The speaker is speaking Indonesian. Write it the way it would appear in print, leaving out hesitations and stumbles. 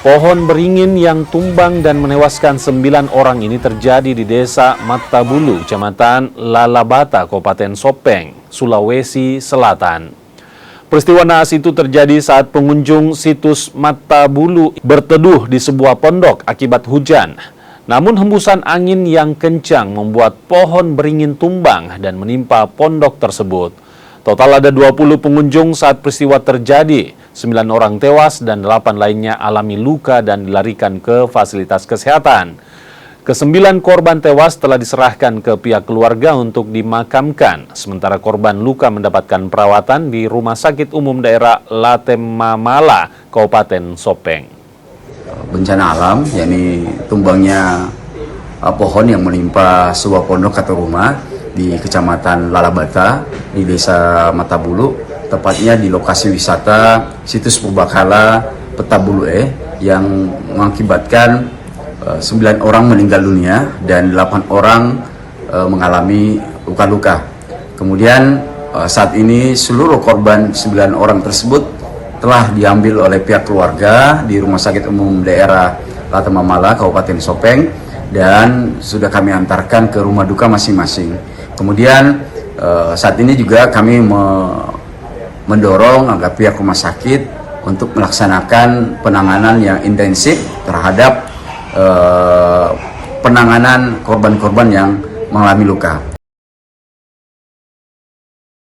Pohon beringin yang tumbang dan menewaskan 9 orang ini terjadi di Desa Matabulu, Kecamatan Lalabata, Kabupaten Sopeng, Sulawesi Selatan. Peristiwa naas itu terjadi saat pengunjung situs Matabulu berteduh di sebuah pondok akibat hujan. Namun hembusan angin yang kencang membuat pohon beringin tumbang dan menimpa pondok tersebut. Total ada 20 pengunjung saat peristiwa terjadi. 9 orang tewas dan 8 lainnya alami luka dan dilarikan ke fasilitas kesehatan. Ke-9 korban tewas telah diserahkan ke pihak keluarga untuk dimakamkan. Sementara korban luka mendapatkan perawatan di Rumah Sakit Umum Daerah Latemamala, Kabupaten Sopeng. Bencana alam, yakni tumbangnya pohon yang menimpa sebuah pondok atau rumah di Kecamatan Lalabata di Desa Matabulu, tepatnya di lokasi wisata situs purbakala Petabulu yang mengakibatkan 9 orang meninggal dunia dan 8 orang mengalami luka-luka. Kemudian saat ini seluruh korban 9 orang tersebut telah diambil oleh pihak keluarga di Rumah Sakit Umum Daerah Latemamala, Kabupaten Sopeng, dan sudah kami antarkan ke rumah duka masing-masing. Kemudian saat ini juga kami mendorong agar pihak rumah sakit untuk melaksanakan penanganan yang intensif terhadap penanganan korban-korban yang mengalami luka.